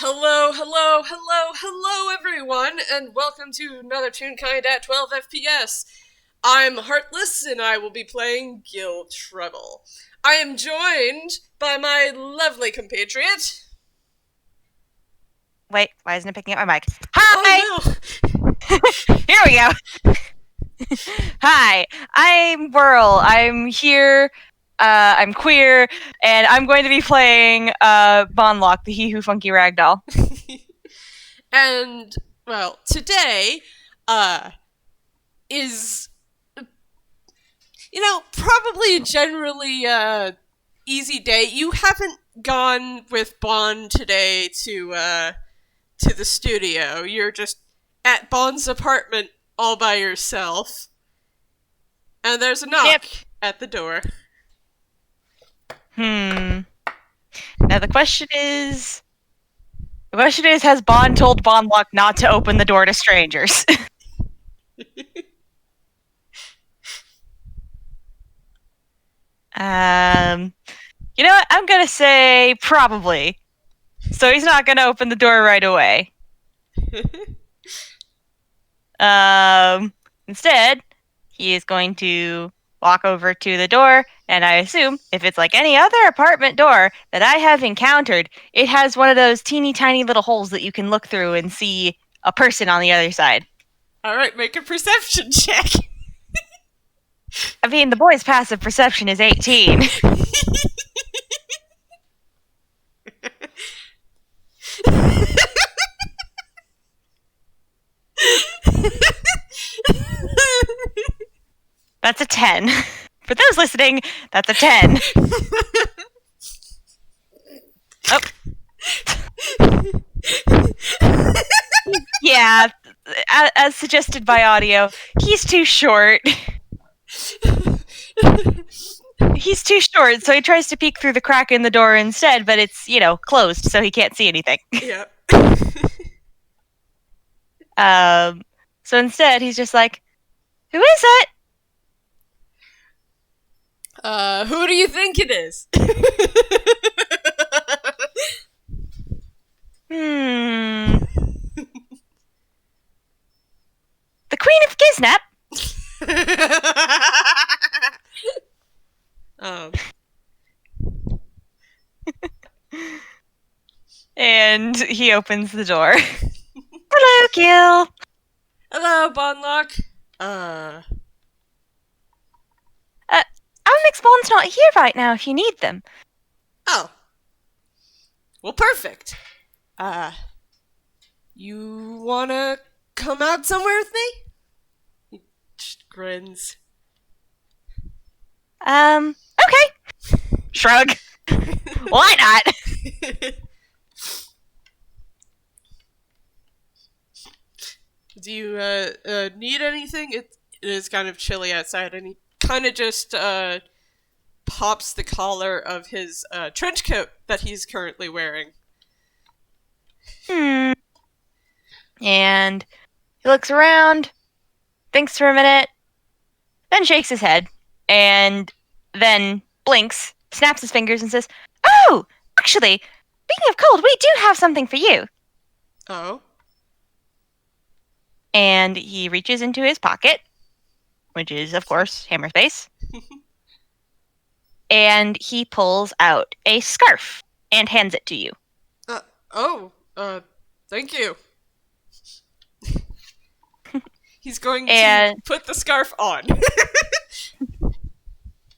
Hello, everyone, and welcome to another Toonkind at 12 FPS. I'm Heartless, and I will be playing Gille Trebble. I am joined by my lovely compatriot. Wait, why isn't it picking up my mic? Hi! Oh Here we go. Hi, I'm Whirl. I'm here. I'm queer, and I'm going to be playing Bondlock, the He Who Funky Ragdoll. no! And, well, today, is, probably a generally, easy day. You haven't gone with Bond today to the studio. You're just at Bond's apartment all by yourself. And there's a knock at the door. Now the question is, has Bond told Bondlock not to open the door to strangers? You know what? I'm gonna say probably. So he's not gonna open the door right away. Instead, he is going to walk over to the door, and I assume if it's like any other apartment door that I have encountered, it has one of those teeny tiny little holes that you can look through and see a person on the other side. Alright, make a perception check. I mean, the boy's passive perception is 18. That's a 10. For those listening, that's a 10. Oh. Yeah, as suggested by audio, he's too short. He's too short, so he tries to peek through the crack in the door instead, but it's, closed, so he can't see anything. Yep. So instead, he's just like, who is it? Who do you think it is? The Queen of Giznap? And he opens the door. Hello, Gille. Hello, Bondlock. Onyx Bond's not here right now if you need them. Oh. Well, perfect. You wanna come out somewhere with me? He just grins. Okay. Shrug. Why not? Do you, need anything? It is kind of chilly outside, and he kind of just, pops the collar of his, trench coat that he's currently wearing. And he looks around, thinks for a minute, then shakes his head, and then blinks, snaps his fingers, and says, "Oh, actually, speaking of cold, we do have something for you." Oh. And he reaches into his pocket, which is, of course, hammer space, and he pulls out a scarf and hands it to you. Thank you. He's going to put the scarf on.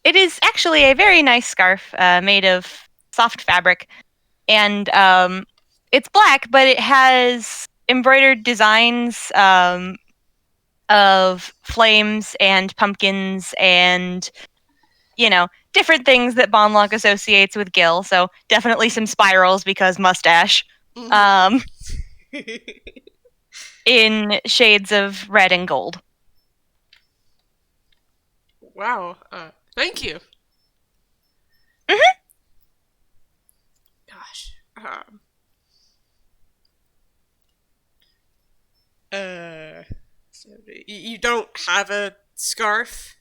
It is actually a very nice scarf made of soft fabric, and it's black, but it has embroidered designs of flames and pumpkins and, different things that Bondlock associates with Gille, so definitely some spirals because mustache. In shades of red and gold. Wow. Thank you. Gosh. So you don't have a scarf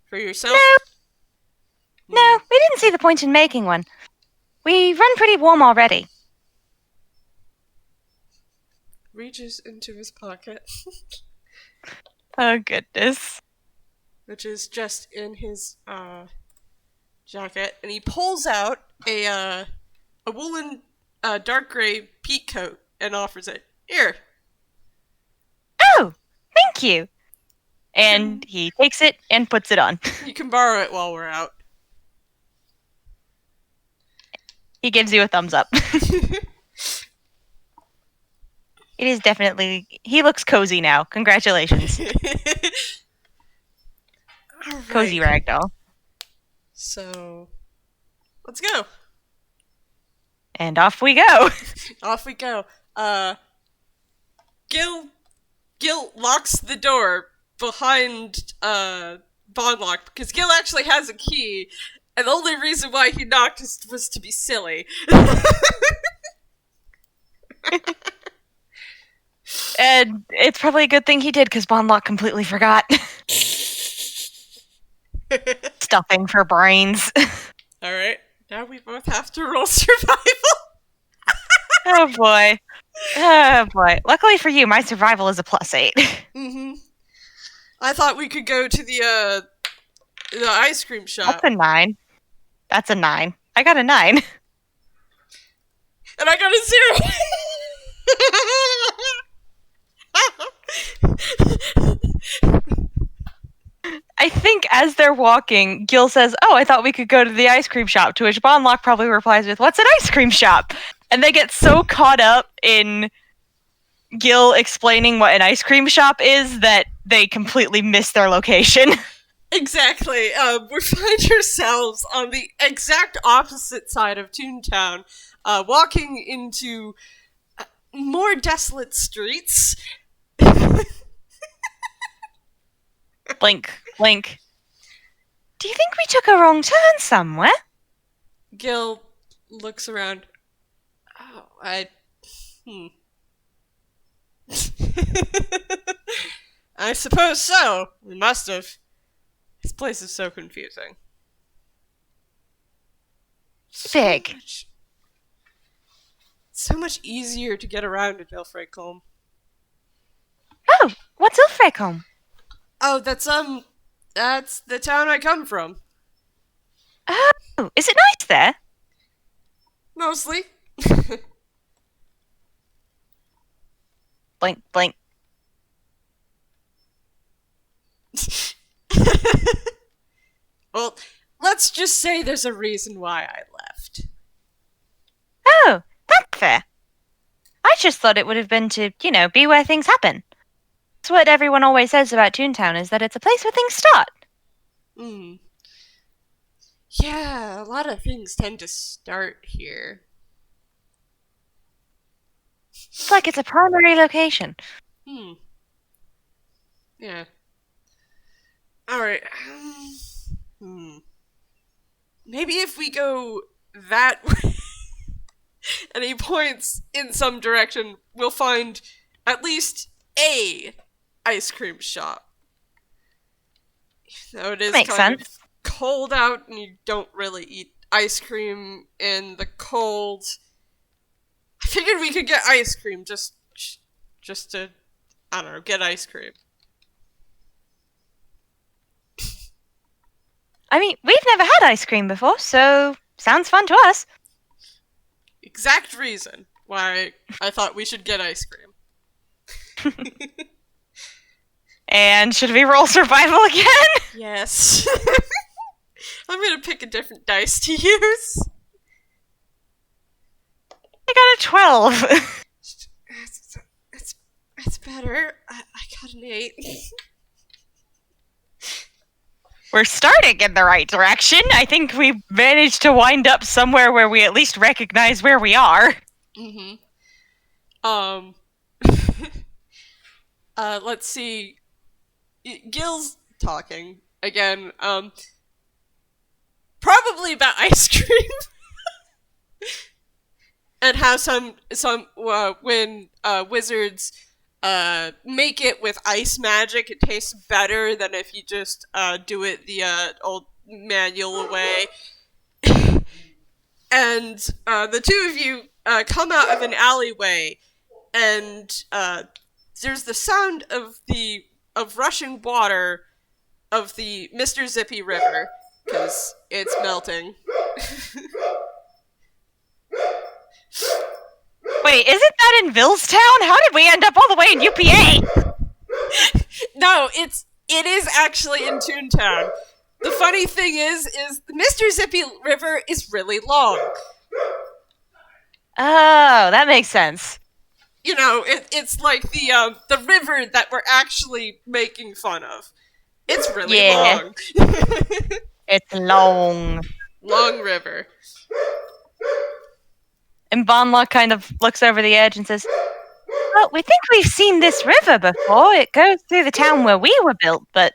for yourself? No, we didn't see the point in making one. We run pretty warm already. reaches into his pocket, Oh, goodness. which is just in his jacket, and he pulls out a woolen dark gray peak coat and offers it. Here. Oh, thank you. And he takes it and puts it on. You can borrow it while we're out. He gives you a thumbs up. It is definitely... He looks cozy now. Congratulations. All right. Cozy ragdoll. So, let's go. And off we go. Off we go. Gil locks the door behind Bondlock because Gil actually has a key, and the only reason why he knocked was to be silly. And it's probably a good thing he did because Bondlock completely forgot. Stuffing for brains. Alright, now we both have to roll survival. Oh boy. Oh boy. Luckily for you, my survival is a +8. Mm-hmm. I thought we could go to the ice cream shop. That's a 9. That's a 9. I got a 9. And I got a 0. I think as they're walking, Gil says, "Oh, I thought we could go to the ice cream shop," to which Bondlock probably replies with, "What's an ice cream shop?" And they get so caught up in Gil explaining what an ice cream shop is that they completely miss their location. Exactly. We find ourselves on the exact opposite side of Toontown, walking into more desolate streets. Blink, blink. Do you think we took a wrong turn somewhere? Gil looks around. Oh, I suppose so. We must have. This place is so confusing. Big. So much easier to get around in Ilfracombe. Oh, what's Ilfracombe? Oh, that's the town I come from. Oh, is it nice there? Mostly. Blink, blink. Well, let's just say there's a reason why I left. Oh, that's fair. I just thought it would have been to, be where things happen. That's what everyone always says about Toontown, is that it's a place where things start. Yeah, a lot of things tend to start here. It's like it's a primary location. Yeah. Alright. Maybe if we go that way, and he points in some direction, we'll find at least a ice cream shop. Though it is Makes kind sense. of cold out, and you don't really eat ice cream in the cold. I figured we could get ice cream just to, I don't know, get ice cream. I mean, we've never had ice cream before, so sounds fun to us. Exact reason why I thought we should get ice cream. And should we roll survival again? Yes. I'm gonna pick a different dice to use. I got a 12. It's better. I got an 8. We're starting in the right direction. I think we managed to wind up somewhere where we at least recognize where we are. Let's see. Gil's talking again. Probably about ice cream. And how when wizards make it with ice magic, it tastes better than if you just do it the old manual way. And the two of you come out of an alleyway, and there's the sound of rushing water of the Mr. Zippy River because it's melting. Wait, isn't that in Villestown? How did we end up all the way in UPA? No, it is actually in Toontown. The funny thing is the Mr. Zippy River is really long. Oh, that makes sense. You know, it's like the river that we're actually making fun of. It's really long. It's long. Long river. And Bondlock kind of looks over the edge and says, "Well, we think we've seen this river before. It goes through the town where we were built, but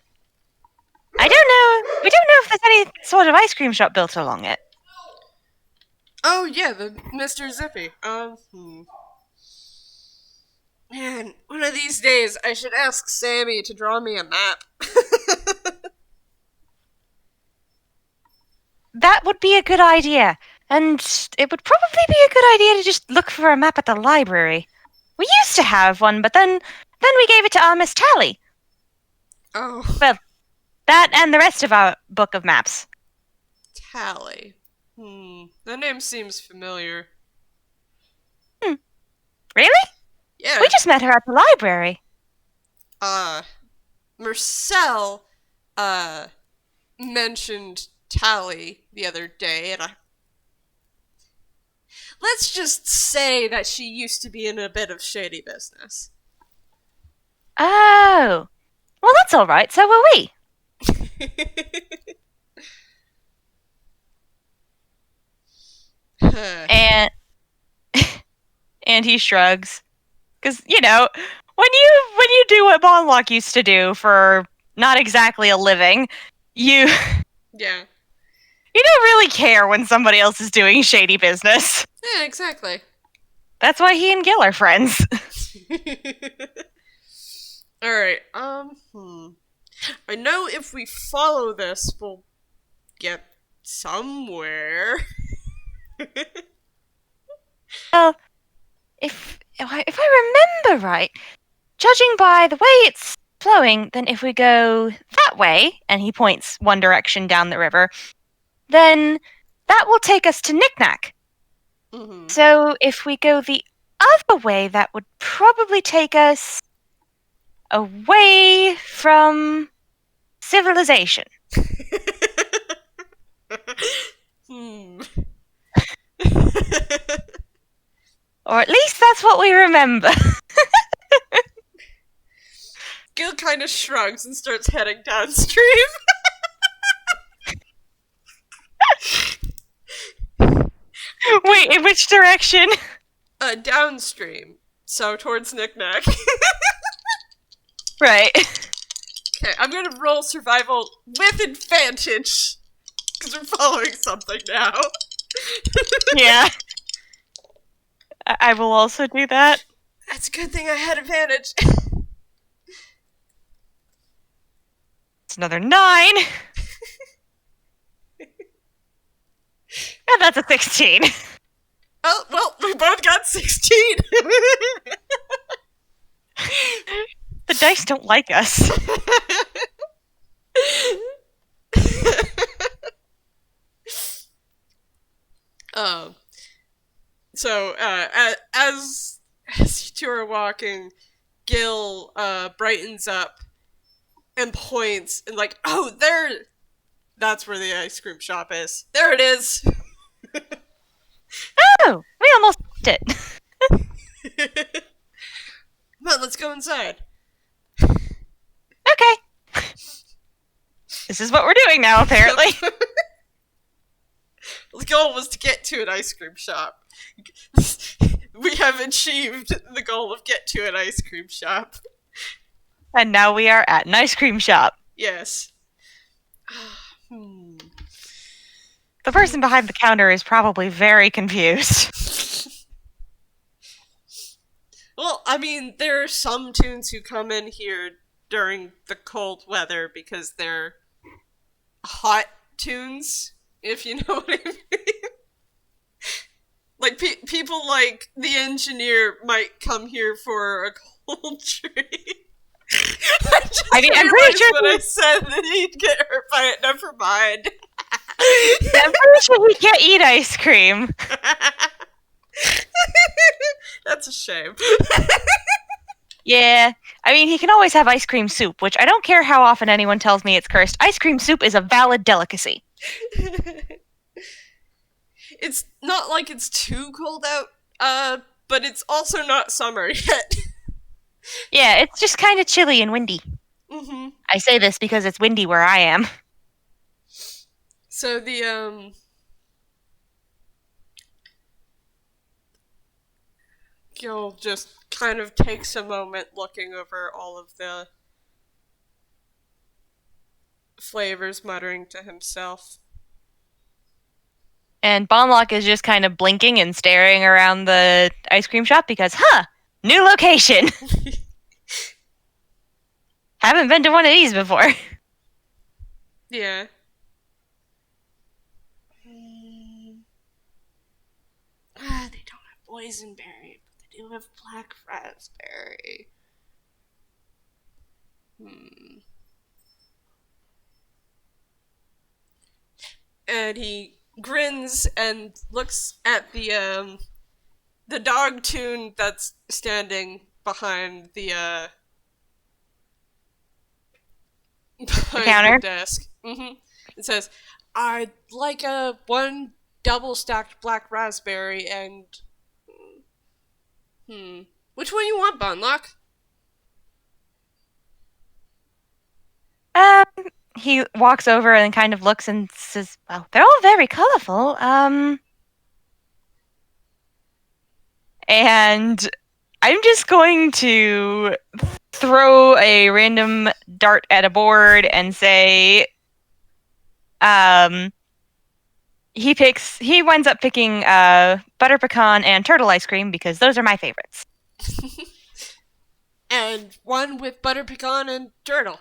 I don't know. We don't know if there's any sort of ice cream shop built along it." Oh yeah, the Mr. Zippy. Man, one of these days I should ask Sammy to draw me a map. That would be a good idea. And it would probably be a good idea to just look for a map at the library. We used to have one, but then we gave it to our Miss Tally. Oh. Well, that and the rest of our book of maps. Tally. That name seems familiar. Really? Yeah. We just met her at the library. Marcel, mentioned Tally the other day, and let's just say that she used to be in a bit of shady business. Oh. Well, that's all right. So were we. And he shrugs. Because, you know, when you do what Bondlock used to do for not exactly a living, you Yeah. You don't really care when somebody else is doing shady business. Yeah, exactly. That's why he and Gille are friends. Alright, I know if we follow this, we'll get somewhere. Well, if I remember right, judging by the way it's flowing, then if we go that way, and he points one direction down the river, then that will take us to Knickknack. Mm-hmm. So if we go the other way, that would probably take us away from civilization. Or at least that's what we remember. Gil kind of shrugs and starts heading downstream. Wait, in which direction? Downstream. So towards Knickknack. Right. Okay, I'm gonna roll survival with advantage. Because we're following something now. Yeah. I will also do that. That's a good thing I had advantage. It's another 9. And that's a 16. Oh, well, we both got 16. The dice don't like us. So, as you two are walking, Gil, brightens up and points and like, oh, that's where the ice cream shop is. There it is. Oh, we almost did it. Come on, let's go inside. Okay. This is what we're doing now, apparently. The goal was to get to an ice cream shop. We have achieved the goal of get to an ice cream shop. And now we are at an ice cream shop. Yes. The person behind the counter is probably very confused. Well, I mean, there are some tunes who come in here during the cold weather because they're hot tunes, if you know what I mean. Like, people people like the engineer might come here for a cold treat. I just I mean, I'm pretty realized sure when I said that he'd get hurt by it. Never mind. I'm pretty sure he can't eat ice cream. That's a shame. Yeah. I mean, he can always have ice cream soup, which I don't care how often anyone tells me it's cursed. Ice cream soup is a valid delicacy. It's not like it's too cold out, but it's also not summer yet. Yeah, it's just kind of chilly and windy. Mm-hmm. I say this because it's windy where I am. So the Gil just kind of takes a moment looking over all of the flavors, muttering to himself. And Bondlock is just kind of blinking and staring around the ice cream shop because, new location. Haven't been to one of these before. Yeah. They don't have boysenberry, but they do have black raspberry. And he grins and looks at the dog tune that's standing behind the behind counter? the desk. Mm-hmm. It says, "I'd like a one double stacked black raspberry and which one you want, Bondlock?" He walks over and kind of looks and says, well, they're all very colorful. And I'm just going to throw a random dart at a board and say, he winds up picking butter pecan and turtle ice cream because those are my favorites. And one with butter pecan and turtle.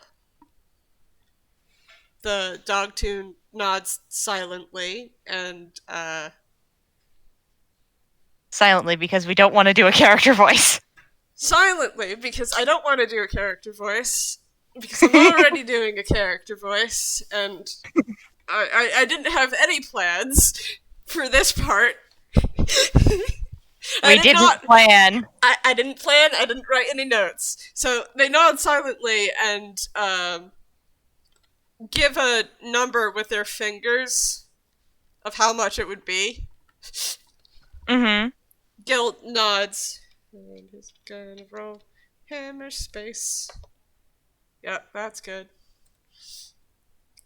The dog tune nods silently and Silently because we don't want to do a character voice. silently because I don't want to do a character voice because I'm already doing a character voice and I didn't have any plans for this part. We didn't plan. I didn't plan. I didn't write any notes. So they nod silently and give a number with their fingers of how much it would be. Mm-hmm. Gil nods. And he's gonna roll hammer space. Yep, that's good.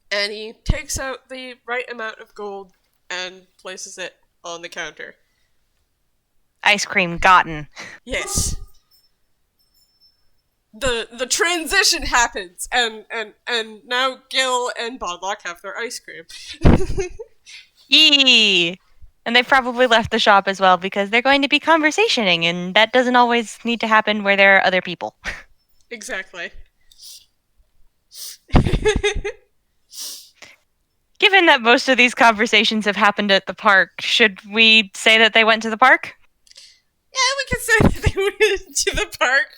And he takes out the right amount of gold and places it on the counter. Ice cream gotten. Yes. The transition happens and now Gil and Bondlock have their ice cream. Yee! And they've probably left the shop as well because they're going to be conversationing, and that doesn't always need to happen where there are other people. Exactly. Given that most of these conversations have happened at the park, should we say that they went to the park? Yeah, we can say that they went to the park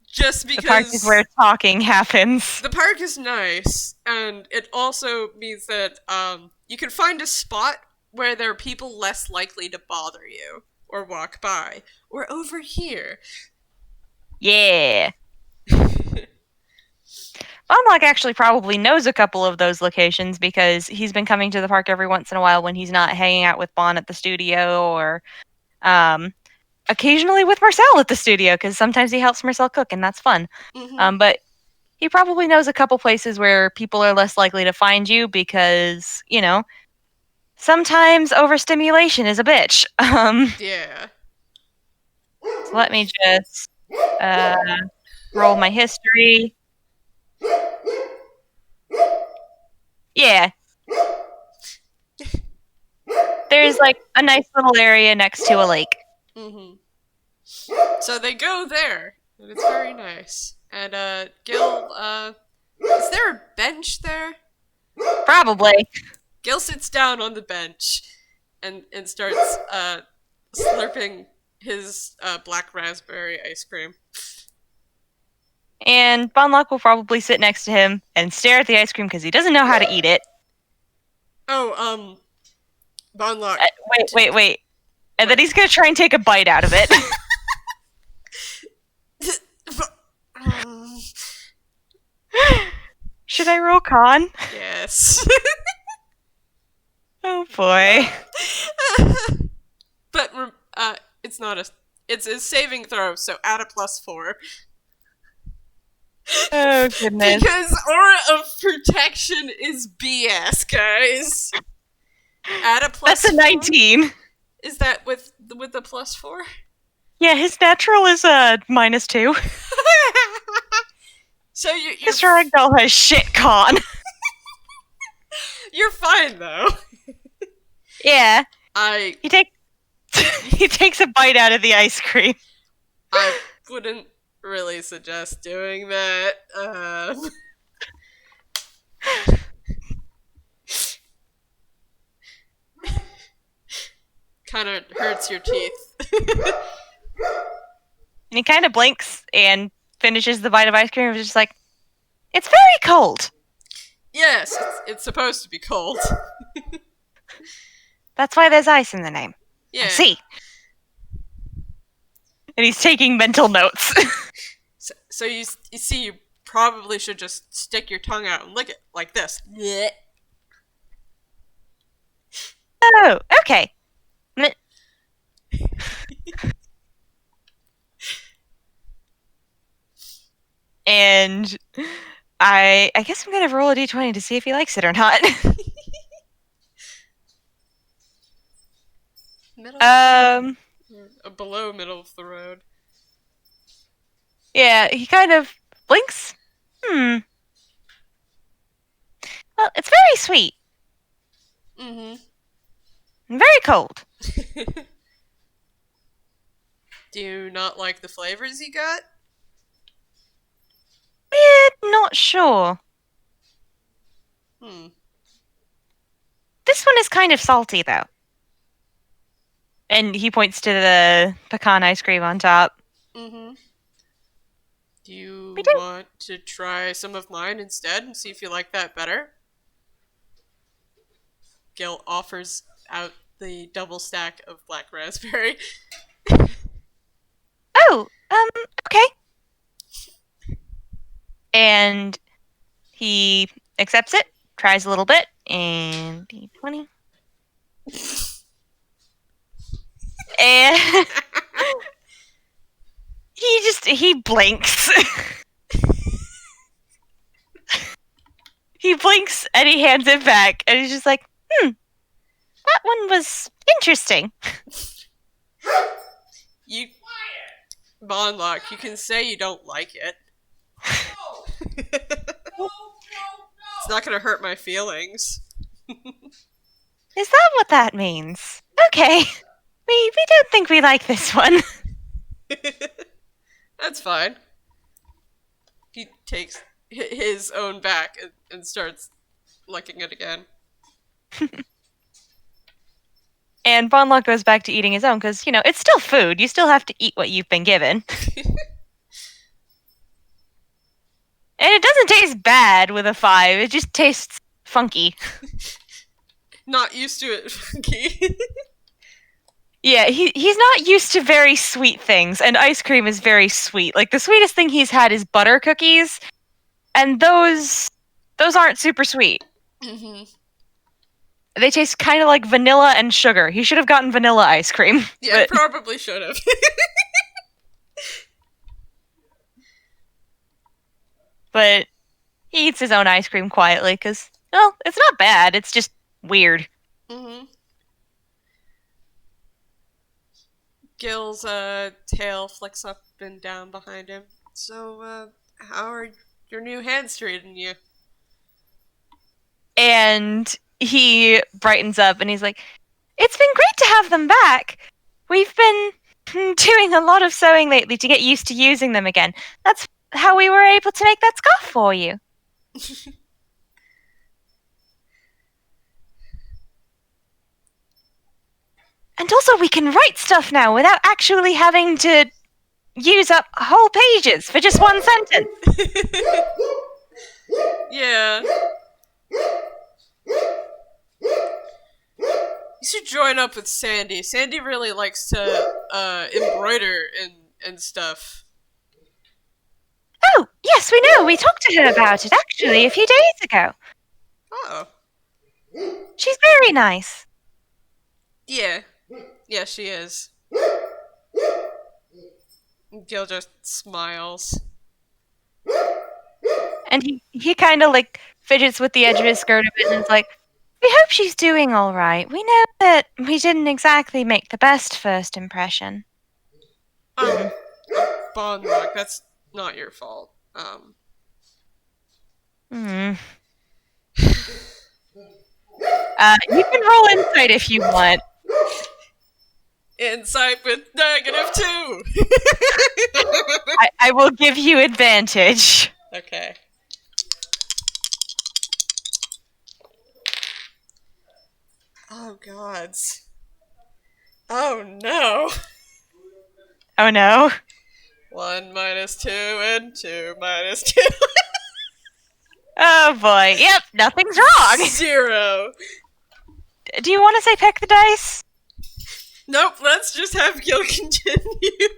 just because The park is where talking happens. the park is nice, and it also means that you can find a spot where there are people less likely to bother you or walk by. Or over here. Yeah. Bondlock actually probably knows a couple of those locations because he's been coming to the park every once in a while when he's not hanging out with Bond at the studio or occasionally with Marcel at the studio because sometimes he helps Marcel cook and that's fun. Mm-hmm. But he probably knows a couple places where people are less likely to find you because, sometimes overstimulation is a bitch. Yeah. So let me just roll my history. Yeah. There's like a nice little area next to a lake. Mm-hmm. So they go there, and it's very nice. And Gil, is there a bench there? Probably. Gil sits down on the bench and starts slurping his black raspberry ice cream. And Bondlock will probably sit next to him and stare at the ice cream because he doesn't know how to eat it. Oh, Bondlock. Wait. And then What? he's going to try and take a bite out of it. Should I roll con? Yes. Oh boy. But it's not a. It's a saving throw, so add a +4. Oh goodness. Because aura of protection is BS, guys. Add a +4. That's a 19. Is that with the +4? Yeah, his natural is a -2. So you're His ragdoll has shit con. you're fine though. Yeah. I He takes a bite out of the ice cream. I wouldn't really suggest doing that. Kind of hurts your teeth. And he kind of blinks and finishes the bite of ice cream and is just like, it's very cold. Yes, it's supposed to be cold. That's why there's ice in the name. Yeah. I see. And he's taking mental notes. So you see, you probably should just stick your tongue out and lick it like this. Blech. Oh, okay. And I guess I'm gonna roll a d20 to see if he likes it or not. Middle below middle of the road. Yeah, he kind of blinks. Well, it's very sweet. Mm-hmm. And very cold. Do you not like the flavors you got? Not sure. This one is kind of salty, though. And he points to the pecan ice cream on top. Mm-hmm. Do you want to try some of mine instead and see if you like that better? Gil offers out the double stack of black raspberry. Oh, okay. And he accepts it, tries a little bit, and d20. And he blinks. He blinks and he hands it back, and he's just like, that one was interesting. You, Bondlock, you can say you don't like it. It's not gonna hurt my feelings. Is that what that means? Okay. We don't think we like this one. That's fine. He takes his own back and starts licking it again. And Bondlock goes back to eating his own because, it's still food. You still have to eat what you've been given. And it doesn't taste bad with a 5. It just tastes funky. Not used to it, funky. Yeah, he's not used to very sweet things, and ice cream is very sweet. Like, the sweetest thing he's had is butter cookies, and those aren't super sweet. Mm-hmm. They taste kind of like vanilla and sugar. He should have gotten vanilla ice cream. Yeah, probably should have. But he eats his own ice cream quietly, because, well, it's not bad. It's just weird. Mm-hmm. Gil's tail flicks up and down behind him. So, how are your new hands treating you? And he brightens up and he's like, it's been great to have them back. We've been doing a lot of sewing lately to get used to using them again. That's how we were able to make that scarf for you. And also, we can write stuff now without actually having to use up whole pages for just one sentence. Yeah. You should join up with Sandy. Sandy really likes to embroider and stuff. Oh, yes, we know. We talked to her about it, actually, a few days ago. Oh. She's very nice. Yeah. Yeah, she is. Gil just smiles. And he kind of, like, fidgets with the edge of his skirt a bit and is like, we hope she's doing all right. We know that we didn't exactly make the best first impression. Bondlock, that's not your fault. You can roll insight if you want. Insight with -2! I will give you advantage. Okay. Oh, gods. Oh, no. Oh no. 1 minus 2 and 2 minus 2. Oh boy. Yep, nothing's wrong. 0. Do you want to say pick the dice? Nope, let's just have Gil continue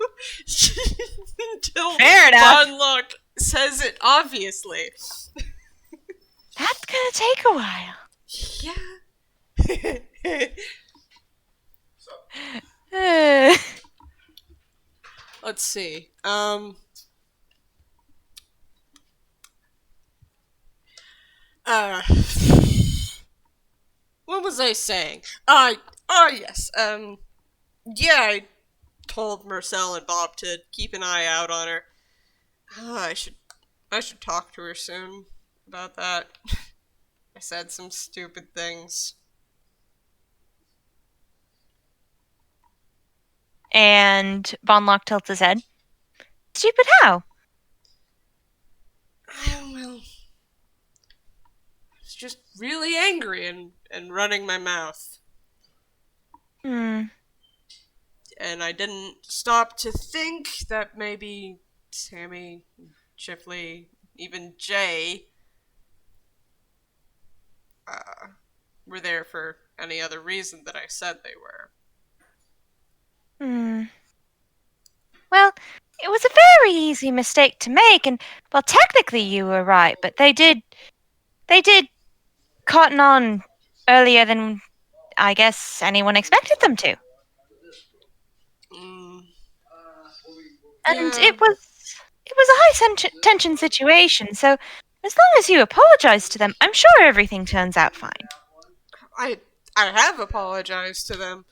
until Fair enough. Bondlock says it obviously. That's gonna take a while. Yeah. Let's see. What was I saying? Yes. Yeah, I told Marcel and Bob to keep an eye out on her. I should talk to her soon about that. I said some stupid things. And Bondlock tilts his head. Stupid how? Well, I was just really angry and running my mouth. And I didn't stop to think that maybe Sammy, Chifley, even Jay were there for any other reason that I said they were. Well, it was a very easy mistake to make, and, well, technically you were right, but they did cotton on earlier than I guess anyone expected them to. And Yeah. it was a high tension situation, so as long as you apologize to them, I'm sure everything turns out fine. I have apologized to them.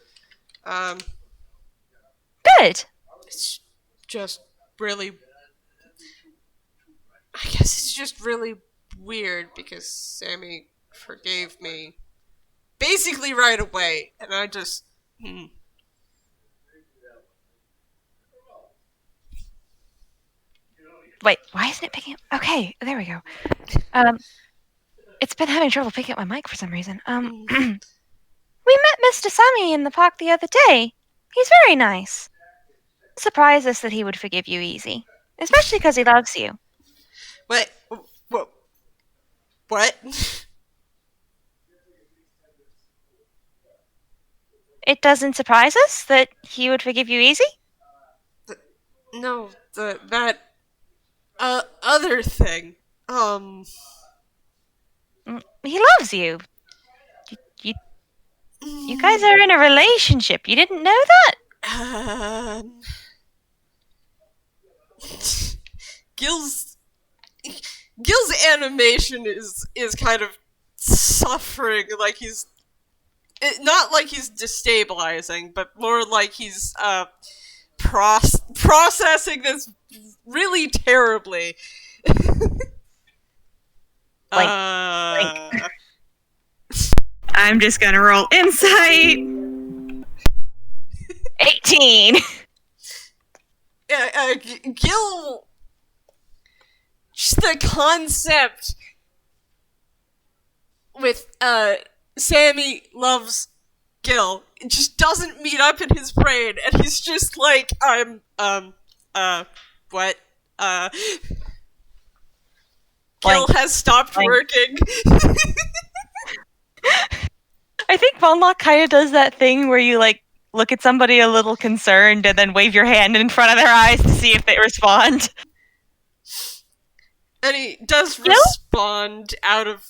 Good. It's just really... I guess it's just really weird because Sammy forgave me basically right away, and I just... Wait, why isn't it picking up? Okay, there we go. It's been having trouble picking up my mic for some reason. We met Mr. Sammy in the park the other day. He's very nice. It surprised us that he would forgive you easy, especially because he loves you. Wait, what? It doesn't surprise us that he would forgive you easy? No, that other thing. He loves you. You guys are in a relationship. You didn't know that? Gil's animation is kind of suffering, like he's not like he's destabilizing, but more like he's processing this really terribly. I'm just gonna roll insight. 18. Gil, just the concept with Sammy loves Gil. It just doesn't meet up in his brain, and he's just like, what? Gil Blank. has stopped Blank. working. I think Bondlock kind of does that thing where you, like, look at somebody a little concerned and then wave your hand in front of their eyes to see if they respond. And he does respond out of,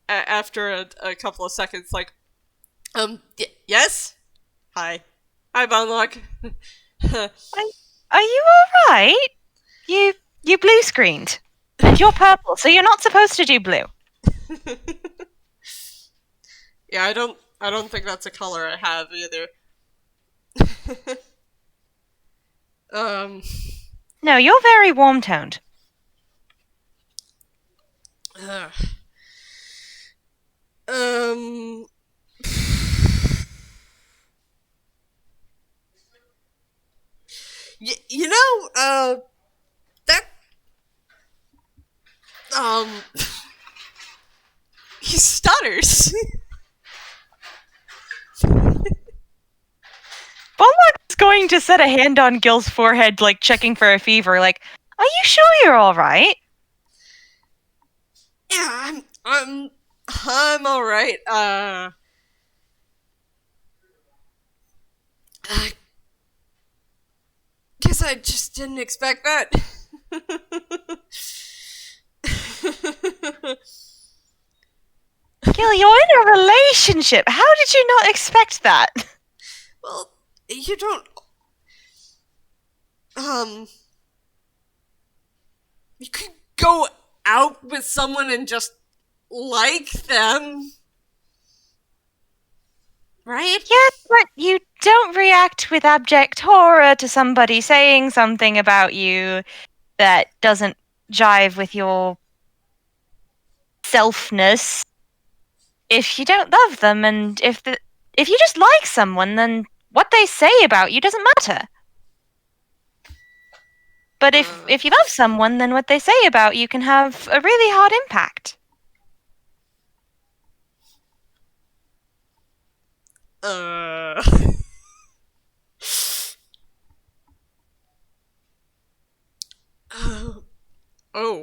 after a couple of seconds, like, yes? Hi. Hi, Bondlock. Are you alright? You blue screened. And you're purple, so you're not supposed to do blue. Yeah, I don't think that's a color I have either. No, you're very warm-toned. You know, that, he stutters. Bondlock's going to set a hand on Gil's forehead, like, checking for a fever, like, are you sure you're alright? Yeah, I'm alright. I guess I just didn't expect that. Gil, you're in a relationship. How did you not expect that? Well, you don't. You could go out with someone and just like them. Right? Yes, but you don't react with abject horror to somebody saying something about you that doesn't jive with your selfness if you don't love them, and if you just like someone, then what they say about you doesn't matter. But if you love someone, then what they say about you can have a really hard impact. Oh.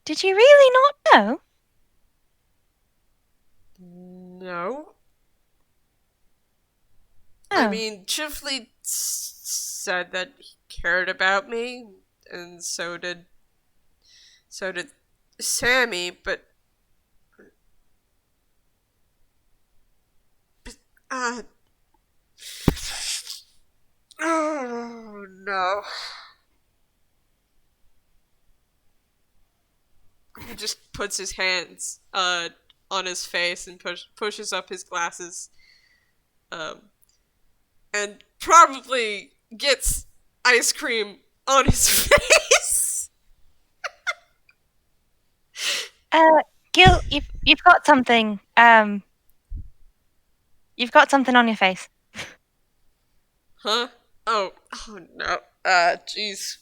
Did you really not know? No. Oh. I mean, Chifley said that he cared about me, and so did Sammy, but oh no. He just puts his hands on his face and pushes up his glasses, and probably gets ice cream on his face. Gil, you've got something. You've got something on your face. Huh? Oh no. Jeez.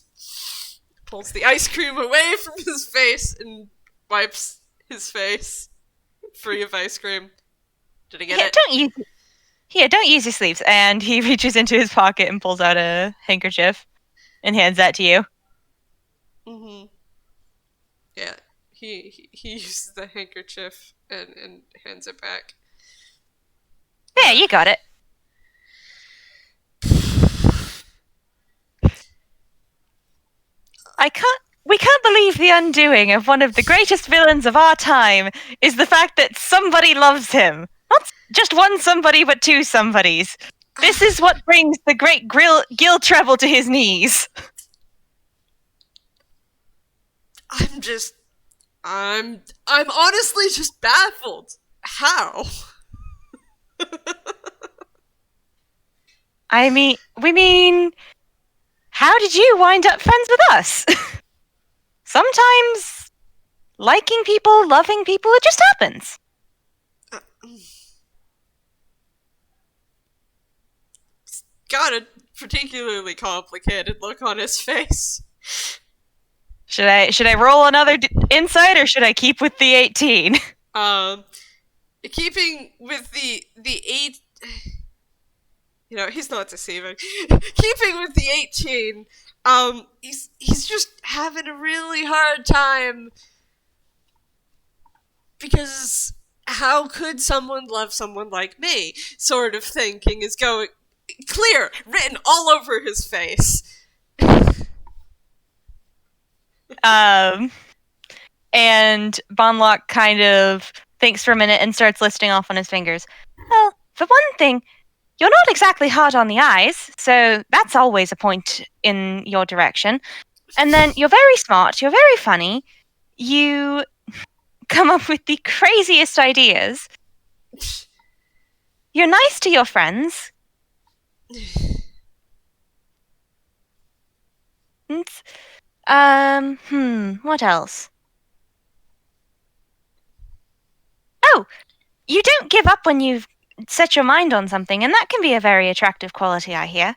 Pulls the ice cream away from his face and wipes his face free of ice cream. Did I get it? Don't use your sleeves. And he reaches into his pocket and pulls out a handkerchief and hands that to you. Mm-hmm. Yeah, he uses the handkerchief and hands it back. Yeah, you got it. We can't believe the undoing of one of the greatest villains of our time is the fact that somebody loves him. Not just one somebody, but two somebodies. This is what brings the great Gille Trebble to his knees. I'm honestly just baffled. How? We mean, how did you wind up friends with us? Sometimes liking people, loving people, it just happens. He's got a particularly complicated look on his face. Should I roll another insight, or should I keep with the 18? Keeping with the 8, he's not deceiving. Keeping with the 18, he's just having a really hard time because how could someone love someone like me? Sort of thinking is going clear, written all over his face. And Bondlock kind of thinks for a minute and starts listing off on his fingers. Well, for one thing, you're not exactly hard on the eyes, so that's always a point in your direction. And then you're very smart, you're very funny, you come up with the craziest ideas. You're nice to your friends. What else? Oh, you don't give up when you've set your mind on something, and that can be a very attractive quality, I hear.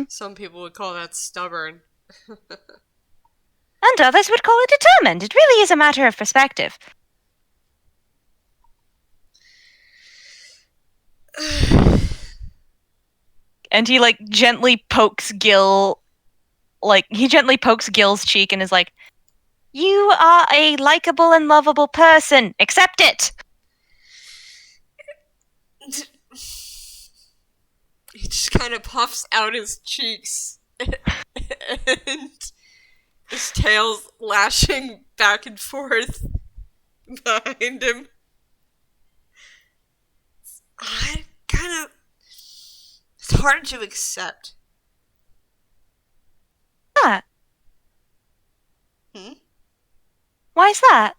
Some people would call that stubborn. And others would call it determined. It really is a matter of perspective. And he, gently pokes Gille, he gently pokes Gille's cheek and is like, you are a likable and lovable person. Accept it! He just kind of puffs out his cheeks. And his tail's lashing back and forth behind him. It's hard to accept. What? Hmm? Why's that?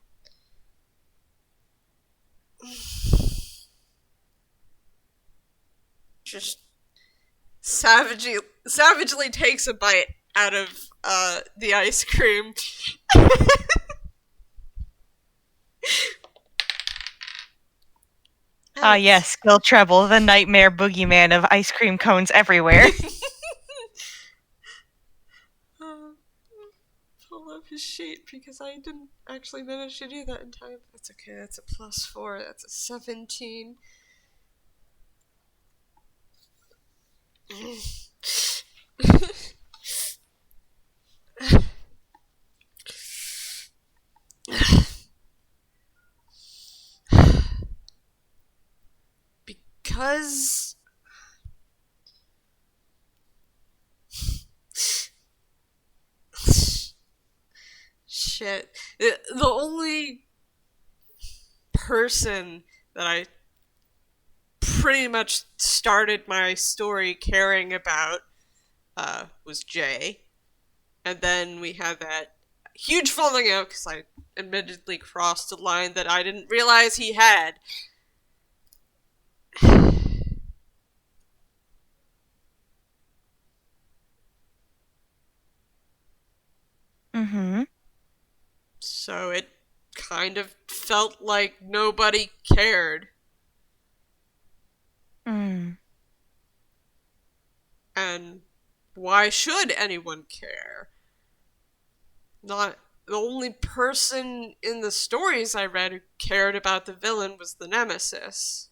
Just savagely takes a bite out of the ice cream. Ah, yes, Gille Trebble, the nightmare boogeyman of ice cream cones everywhere. Pull up his sheet because I didn't actually manage to do that in time. That's okay, that's a +4, that's a 17. Because shit. The only person that I pretty much started my story caring about was Jay. And then we had that huge falling out because I admittedly crossed a line that I didn't realize he had. Mm-hmm. So it kind of felt like nobody cared. Mm. And why should anyone care? Not the only person in the stories I read who cared about the villain was the Nemesis.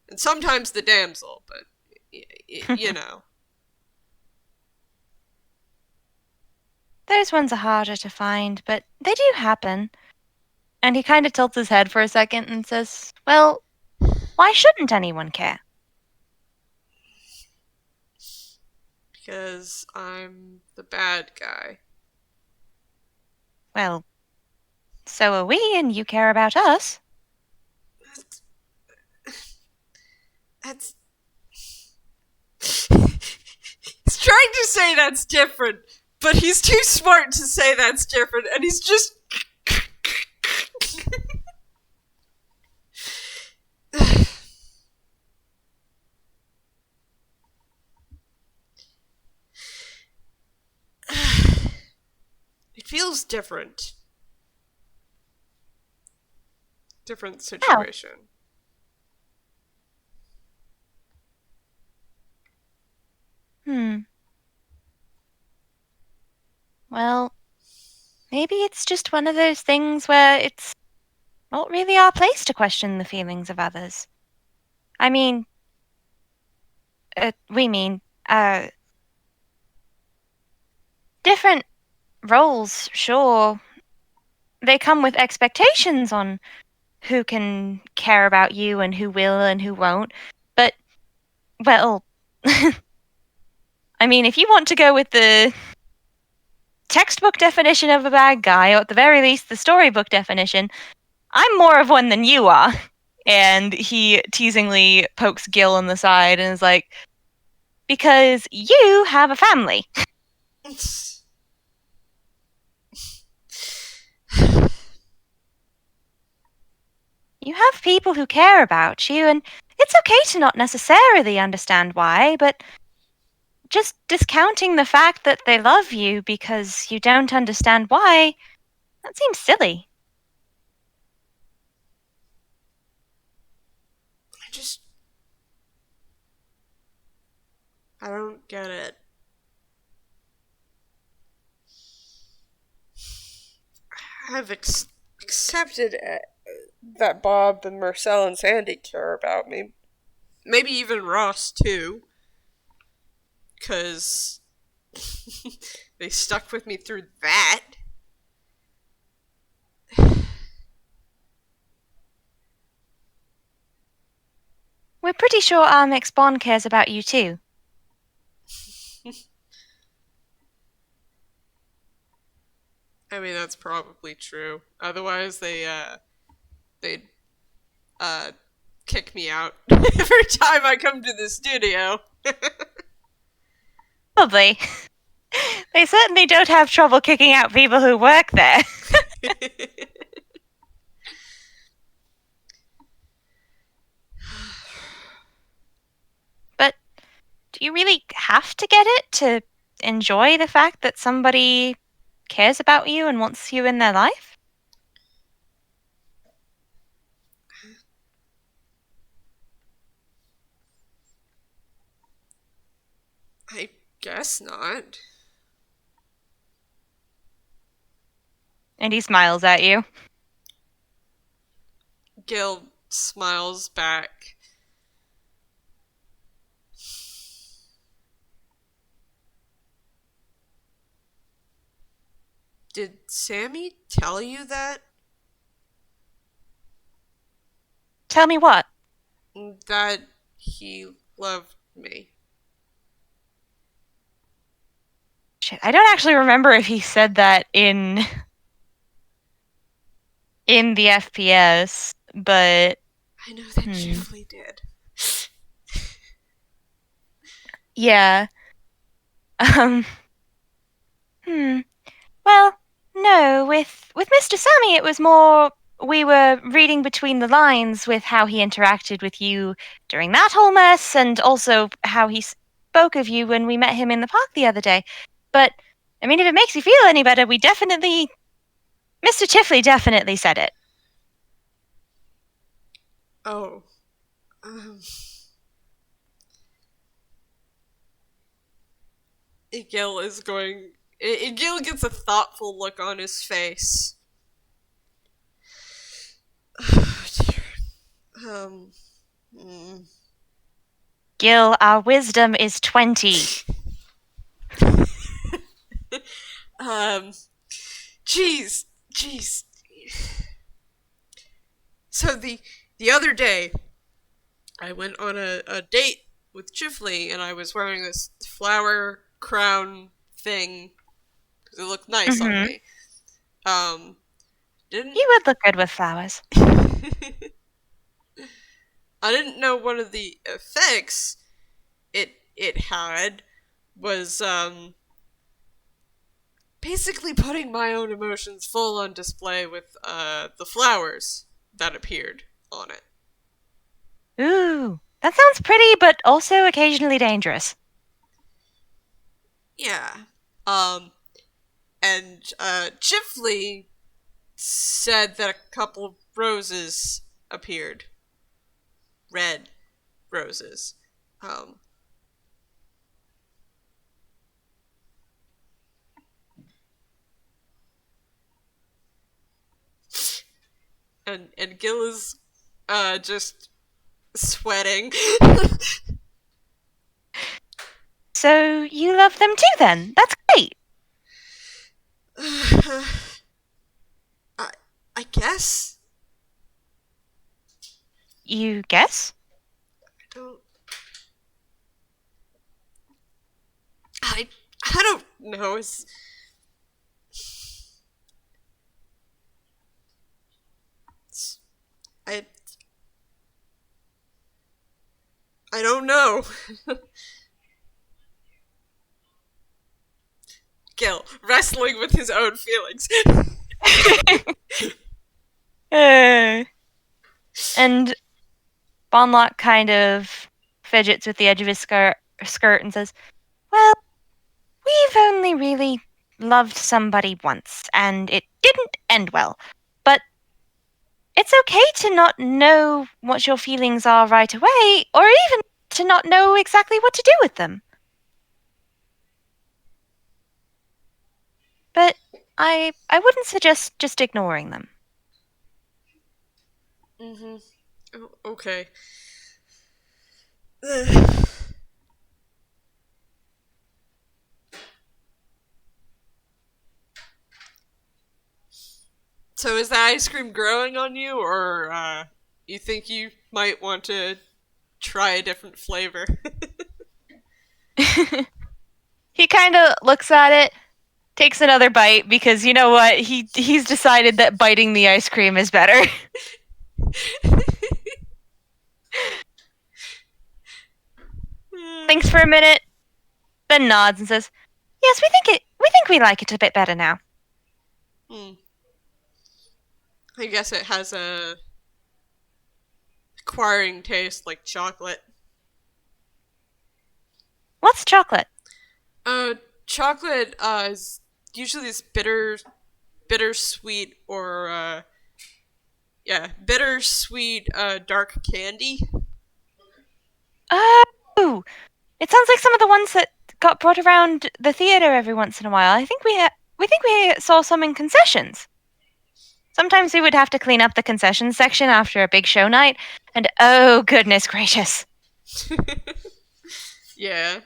And sometimes the damsel, but you know. Those ones are harder to find, but they do happen. And he kind of tilts his head for a second and says, well, why shouldn't anyone care? Because I'm the bad guy. Well, so are we, and you care about us. That's. He's trying to say that's different, but he's too smart to say that's different, and he's just. It feels different. Different situation. Hmm. Well, maybe it's just one of those things where it's not really our place to question the feelings of others. I mean, we mean, different roles, sure. They come with expectations on who can care about you and who will and who won't. But, well, I mean, if you want to go with the textbook definition of a bad guy, or at the very least the storybook definition, I'm more of one than you are. And he teasingly pokes Gil in the side and is like, because you have a family. You have people who care about you, and it's okay to not necessarily understand why, but just discounting the fact that they love you because you don't understand why, that seems silly. I don't get it. I've accepted that Bob and Marcel and Sandy care about me. Maybe even Ross, too. Because they stuck with me through that. We're pretty sure our mixed bond cares about you too. I mean, that's probably true. Otherwise, they'd uh, kick me out every time I come to the studio. Probably. They certainly don't have trouble kicking out people who work there. But do you really have to get it to enjoy the fact that somebody cares about you and wants you in their life? I guess not. And he smiles at you. Gil smiles back. Did Sammy tell you that? Tell me what? That he loved me. Shit, I don't actually remember if he said that in the FPS, but I know that Gifley did. yeah. Um. Well, no. With Mr. Sammy, it was more we were reading between the lines with how he interacted with you during that whole mess, and also how he spoke of you when we met him in the park the other day. But I mean, if it makes you feel any better, we definitely, Mr. Tifley definitely said it. Oh. Um. Gil is going. Gil gets a thoughtful look on his face. Oh, dear. Um. mm. Gil, our wisdom is 20. Jeez. So the other day, I went on a date with Chifley, and I was wearing this flower crown thing because it looked nice on Mm-hmm. me. Um, didn't You would look good with flowers. I didn't know one of the effects it had was basically putting my own emotions full on display with the flowers that appeared on it. Ooh, that sounds pretty, but also occasionally dangerous. Yeah. Um, and Chifley said that a couple of roses appeared. Red roses. Um, And Gil is just sweating. So you love them too then? That's great. I I guess You guess? I don't I I don't know. It's I I don't know. Gil wrestling with his own feelings. Uh, and Bondlock kind of fidgets with the edge of his skirt and says, "Well, we've only really loved somebody once, and it didn't end well. But it's okay to not know what your feelings are right away, or even to not know exactly what to do with them. But I wouldn't suggest just ignoring them." Mm-hmm. Oh, okay. So is the ice cream growing on you, or you think you might want to try a different flavor? He kind of looks at it, takes another bite because you know what? He's decided that biting the ice cream is better. Thinks for a minute, then nods and says, "Yes, we think we like it a bit better now." Hmm. I guess it has a acquiring taste like chocolate. What's chocolate? Uh, Chocolate is usually this bittersweet or yeah, bittersweet dark candy. Oh, it sounds like some of the ones that got brought around the theater every once in a while. We think we saw some in concessions. Sometimes we would have to clean up the concessions section after a big show night, and oh goodness gracious, Yeah,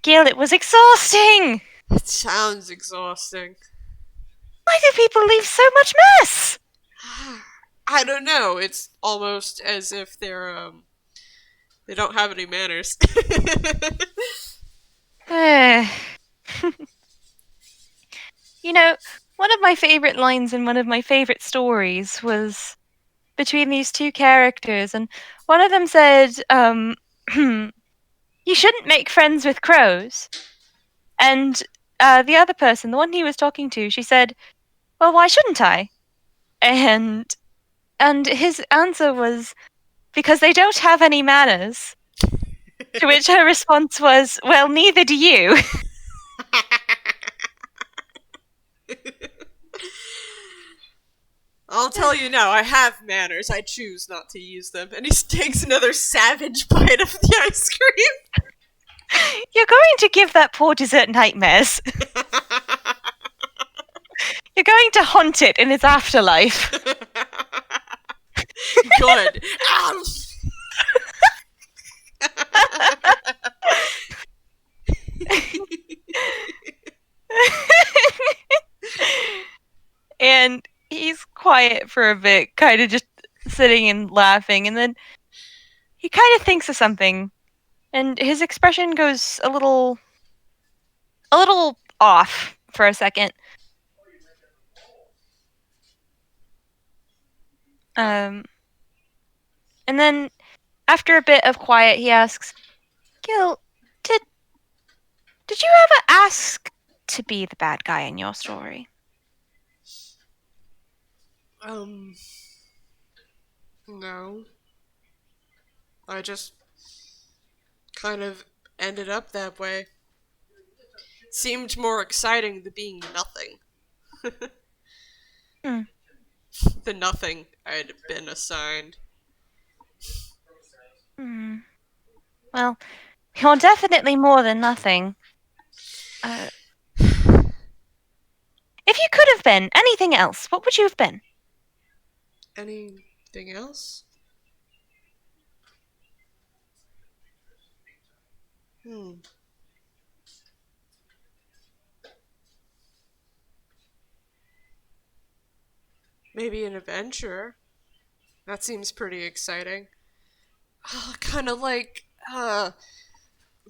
Gil, it was exhausting. it sounds exhausting. Why do people leave so much mess? I don't know. It's almost as if they don't have any manners. You know, one of my favorite lines in one of my favorite stories was between these two characters, and one of them said, "You shouldn't make friends with crows," and the other person, the one he was talking to, she said, "Well, why shouldn't I?" And his answer was, "Because they don't have any manners." To which her response was, "Well, neither do you." I'll tell you now, I have manners. I choose not to use them. And he takes another savage bite of the ice cream. You're going to give that poor dessert nightmares. You're going to haunt it in its afterlife. Good. Ow! And he's quiet for a bit, kind of just sitting and laughing, and then he kind of thinks of something, and his expression goes a little off for a second. And then after a bit of quiet, he asks, "Gil, did did you ever ask to be the bad guy in your story?" Um, no. I just kind of ended up that way. Seemed more exciting than being nothing. Hmm. The nothing I'd been assigned. Hmm. Well, you're definitely more than nothing. If you could have been anything else, what would you have been? Anything else? Hmm. Maybe an adventure. That seems pretty exciting. Kind of like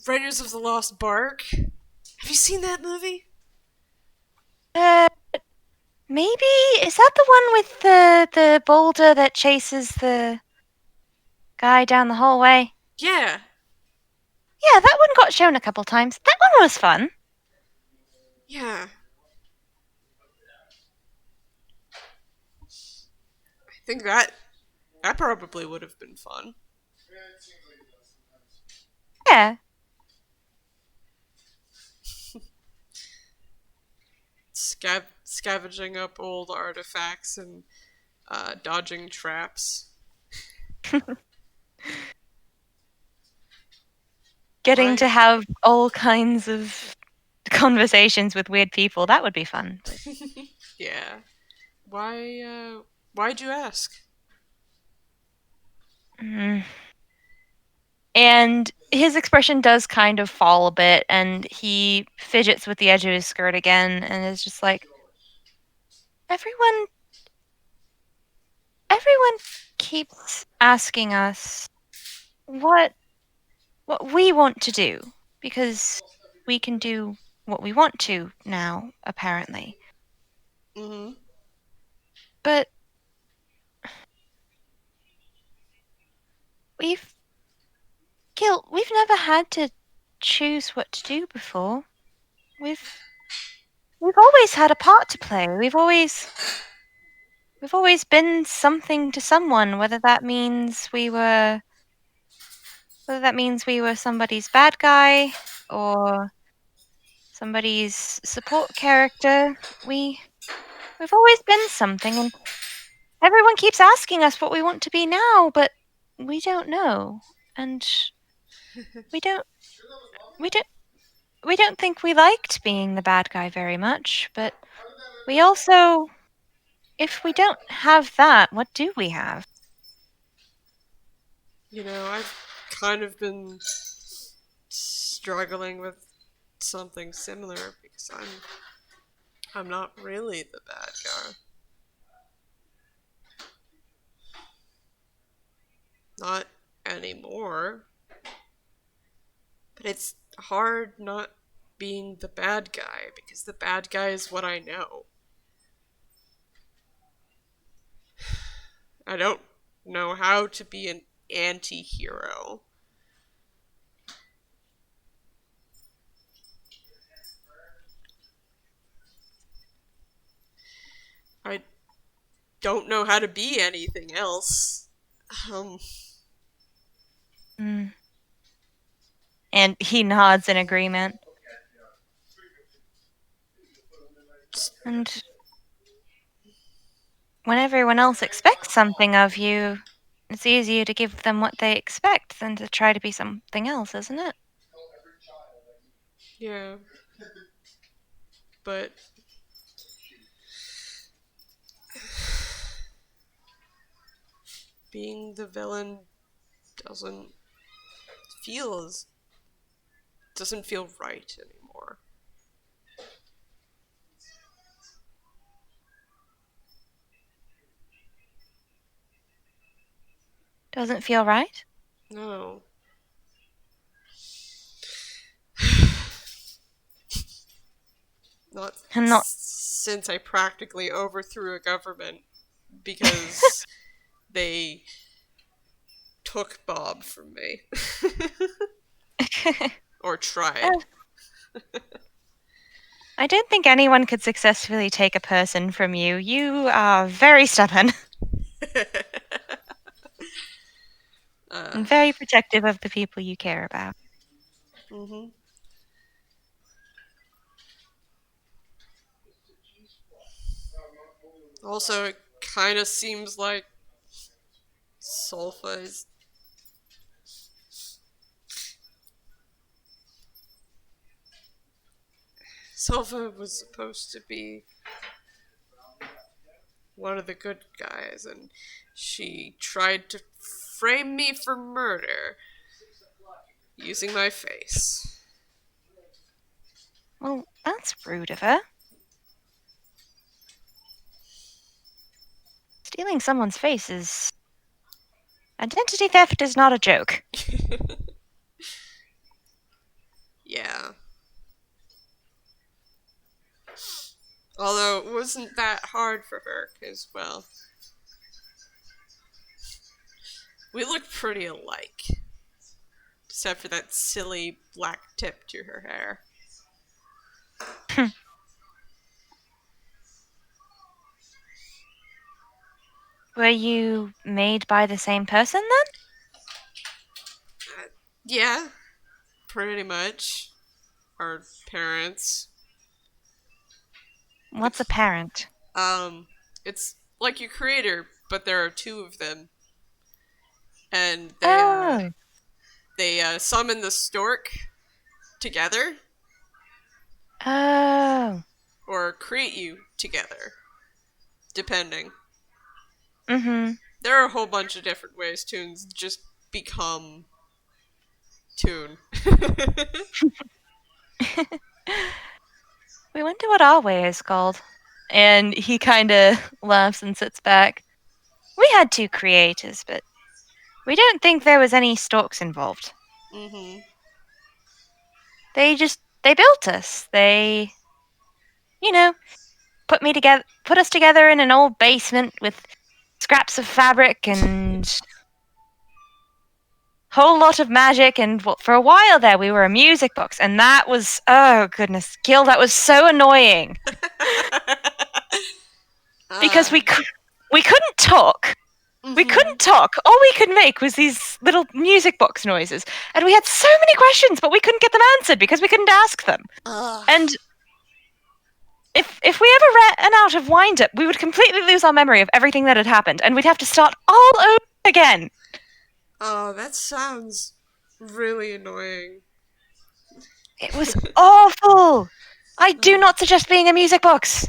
Raiders of the Lost Bark. Have you seen that movie? Uh, maybe is that the one with the boulder that chases the guy down the hallway? Yeah, Yeah, that one got shown a couple times. That one was fun. yeah. I think that probably would have been fun. Yeah. Scavenging up old artifacts and dodging traps. Getting Why? to have all kinds of conversations with weird people, that would be fun. But Yeah. Why? Why'd you ask? mm. And his expression does kind of fall a bit, and he fidgets with the edge of his skirt again, and is just like, everyone, everyone keeps asking us what what we want to do because we can do what we want to now, apparently. Mm-hmm. But we've we've never had to choose what to do before. We've we've always had a part to play. We've always been something to someone, whether that means we were somebody's bad guy or somebody's support character. We've always been something, and everyone keeps asking us what we want to be now, but we don't know. And we don't we don't we don't think we liked being the bad guy very much, but we also, if we don't have that, what do we have? I've kind of been struggling with something similar because I'm not really the bad guy. Not anymore. But it's hard not being the bad guy because the bad guy is what I know. I don't know how to be an anti hero. I don't know how to be anything else. Um, Mm. And he nods in agreement. And when everyone else expects something of you, it's easier to give them what they expect than to try to be something else, isn't it? yeah, but being the villain doesn't feel as doesn't feel right anymore. Doesn't feel right? No. Not And not. since I practically overthrew a government because they took Bob from me. Or tried. I don't think anyone could successfully take a person from you. You are very stubborn uh, and very protective of the people you care about. hmm Also, it kind of seems like Sulfa is. Sulfa was supposed to be one of the good guys, and she tried to frame me for murder using my face. Well, that's rude of her. Stealing someone's face is... Identity theft is not a joke. Yeah. Although it wasn't that hard for her, because, well, we look pretty alike. Except for that silly black tip to her hair. Were you made by the same person then? Yeah, pretty much. Our parents. What's a parent? It's like your creator, but there are two of them, and Oh. they summon the stork together Oh. or create you together, depending. Mm-hmm. There are a whole bunch of different ways tunes just become tune. We wonder what our way is called. And he kind of laughs and sits back. We had two creators, but we don't think there was any storks involved. Mm-hmm. They built us. They, you know, put us together in an old basement with scraps of fabric and whole lot of magic. And for a while there, we were a music box, and that was, oh goodness, Gil, that was so annoying because we couldn't talk. We couldn't talk. All we could make was these little music box noises. And we had so many questions, but we couldn't get them answered because we couldn't ask them. And if we ever ran out of wind-up, we would completely lose our memory of everything that had happened, and we'd have to start all over again. Oh, that sounds really annoying. It was awful. I do not suggest being a music box.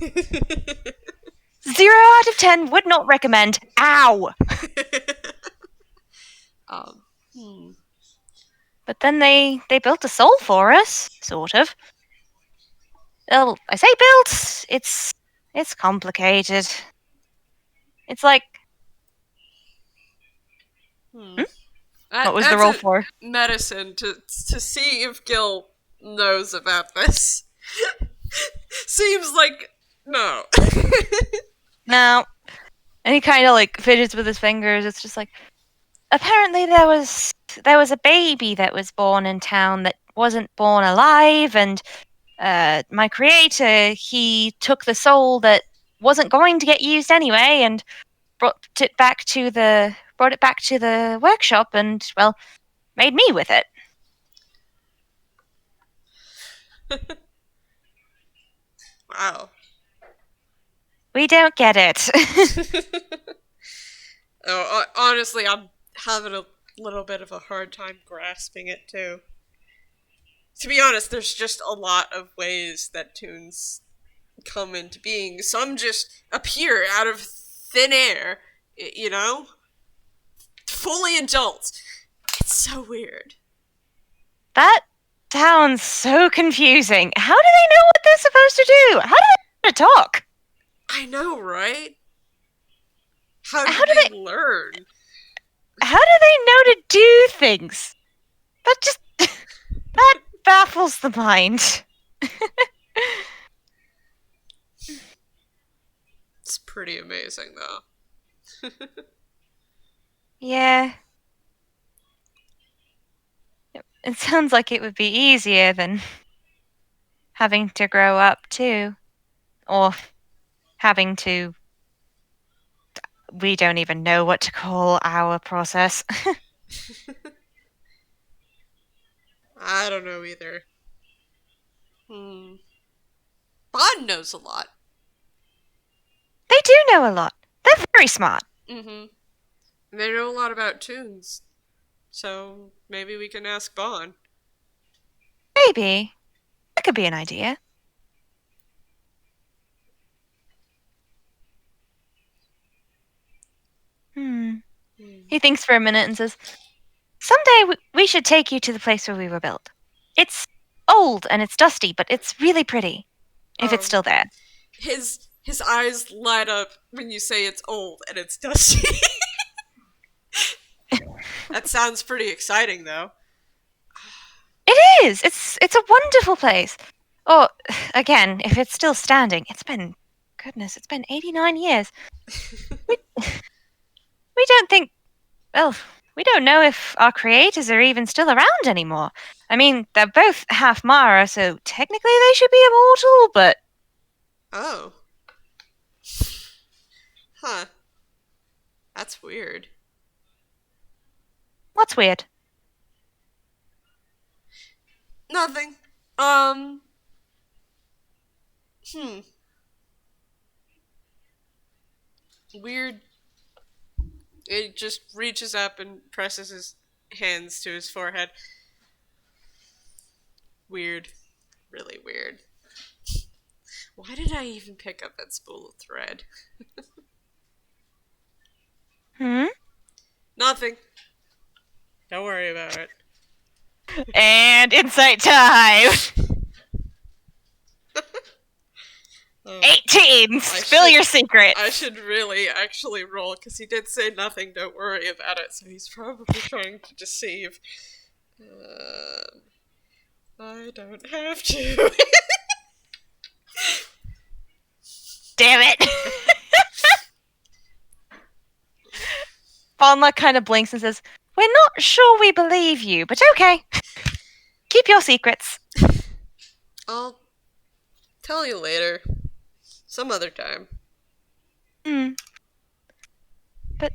0 out of 10 would not recommend. Ow! Hmm. But then they built a soul for us, sort of. Well, I say built. It's complicated. It's like... What was the roll for? Medicine to see if Gil knows about this. Seems like no. No. And he kind of like fidgets with his fingers. It's just like, apparently there was a baby that was born in town that wasn't born alive, and my creator, he took the soul that wasn't going to get used anyway and brought it back to the workshop and, well, made me with it. Wow. We don't get it. Oh, honestly, I'm having a little bit of a hard time grasping it too. To be honest, there's just a lot of ways that tunes come into being. Some just appear out of thin air, you know? Fully adult. It's so weird. That sounds so confusing. How do they know what they're supposed to do? How do they know to talk? I know, right? How do they learn? How do they know to do things? That baffles the mind. It's pretty amazing, though. Yeah. It sounds like it would be easier than having to grow up, too. Or having to... We don't even know what to call our process. I don't know either. Bond knows a lot. They do know a lot. They're very smart. Mm-hmm. They know a lot about tunes. So maybe we can ask Bond. Maybe. That could be an idea. He thinks for a minute and says, "Someday we should take you to the place where we were built. It's old and it's dusty, but it's really pretty. If it's Um, still there." his eyes light up when you say it's old and it's dusty. That sounds pretty exciting, though. It is. It's a wonderful place. Oh, again, if it's still standing, it's been 89 years. We, we don't think, well, we don't know if our creators are even still around anymore. I mean, they're both half Mara, so technically they should be immortal, but Oh. Huh. That's weird. what's weird? Nothing. Hmm. Weird. It just reaches up and presses his hands to his forehead. Weird. Really weird. Why did I even pick up that spool of thread? Hmm? Nothing. Don't worry about it. And insight time! Oh, 18! Spill your secret! I should really actually roll because he did say nothing. Don't worry about it. So he's probably trying to deceive. I don't have to. Damn it! Bondlock kind of blinks and says, "We're not sure we believe you, but okay. Keep your secrets." I'll tell you later. Some other time. Hmm. But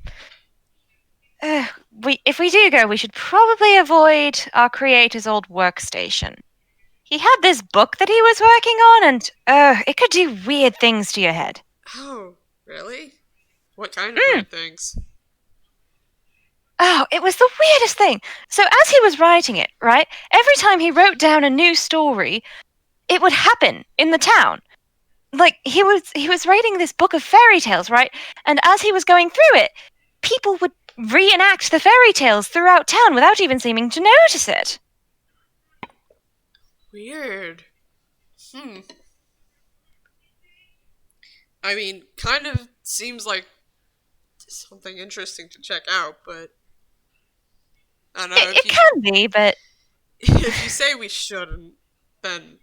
if we do go, we should probably avoid our creator's old workstation. He had this book that he was working on, and it could do weird things to your head. Oh, really? What kind of weird things? Oh, it was the weirdest thing. So as he was writing it, right, every time he wrote down a new story, it would happen in the town. Like he was writing this book of fairy tales, right? And as he was going through it, people would reenact the fairy tales throughout town without even seeming to notice it. Weird. Hmm. I mean, kind of seems like something interesting to check out, but I don't know It can be, but if you say we shouldn't, then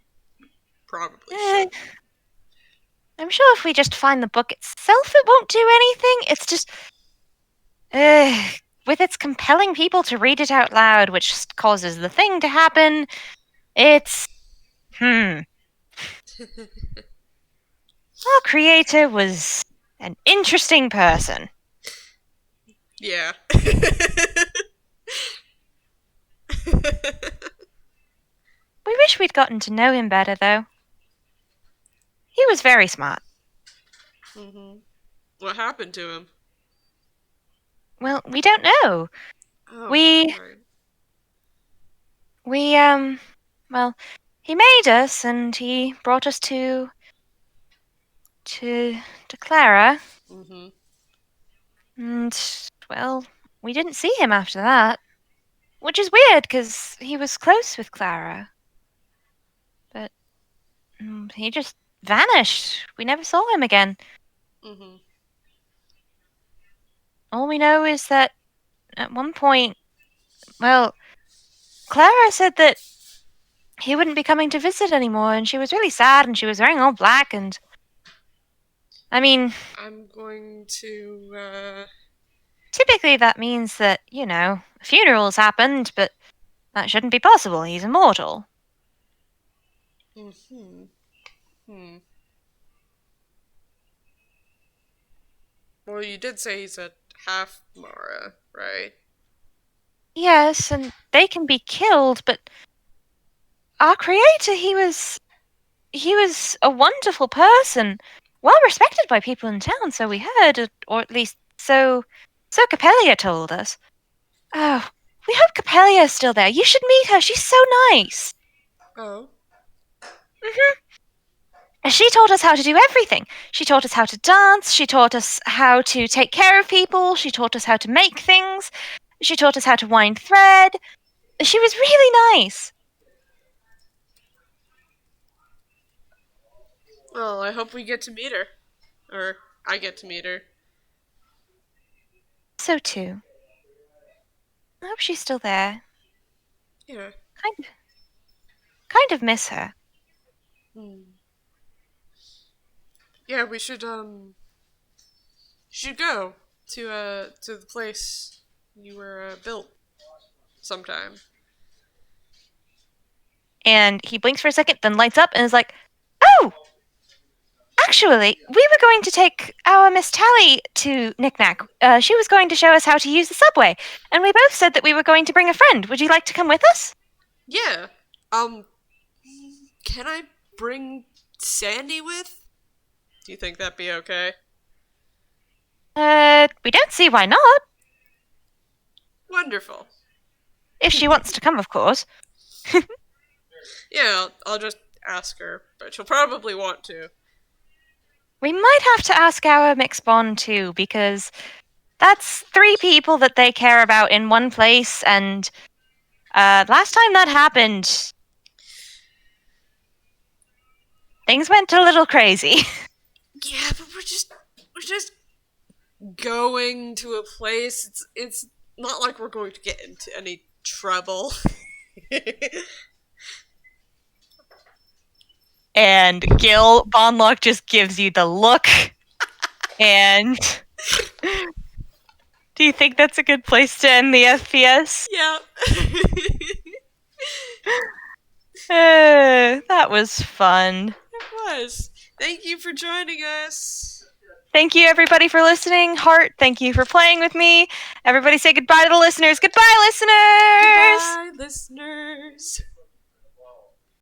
probably should. I'm sure if we just find the book itself, it won't do anything. It's just, with its compelling people to read it out loud, which causes the thing to happen, it's, Our creator was an interesting person. Yeah. We wish we'd gotten to know him better, though. He was very smart. Mm-hmm. What happened to him? Well, we don't know. Oh, We- right. We, well, he made us, and he brought us to Clara, Mm-hmm. and, well, we didn't see him after that. Which is weird, because he was close with Clara. But he just vanished. We never saw him again. Mm-hmm. All we know is that at one point, well, Clara said that he wouldn't be coming to visit anymore, and she was really sad, and she was wearing all black, and I mean, I'm going to, typically that means that, funerals happened, but that shouldn't be possible. He's immortal. Mm-hmm. Hmm. Well, you did say he's a half Mara, right? Yes, and they can be killed, but our creator, he was a wonderful person, well respected by people in town, so we heard, or at least so Capellia told us. Oh, we hope Capellia's still there. You should meet her. She's so nice. Oh. Mhm. She taught us how to do everything. She taught us how to dance. She taught us how to take care of people. She taught us how to make things. She taught us how to wind thread. She was really nice. Well, I hope we get to meet her. Or I get to meet her. So too. I hope she's still there. Yeah. Kind of miss her. Hmm. Yeah, we should go to the place you were built sometime. And he blinks for a second, then lights up and is like, "Oh, actually, we were going to take our Miss Tally to Knickknack. She was going to show us how to use the subway, and we both said that we were going to bring a friend. Would you like to come with us?" Yeah. Can I bring Sandy with? Do you think that'd be okay? We don't see why not. Wonderful. If she wants to come, of course. Yeah, I'll just ask her, but she'll probably want to. We might have to ask our mixed bond too, because that's 3 people that they care about in one place, and last time that happened, things went a little crazy. Yeah, but we're just going to a place. It's not like we're going to get into any trouble. And Gil Bondlock just gives you the look. And do you think that's a good place to end the FPS? Yeah. That was fun. It was. Thank you for joining us. Thank you, everybody, for listening. Heart, thank you for playing with me. Everybody say goodbye to the listeners. Goodbye, listeners! Goodbye, listeners.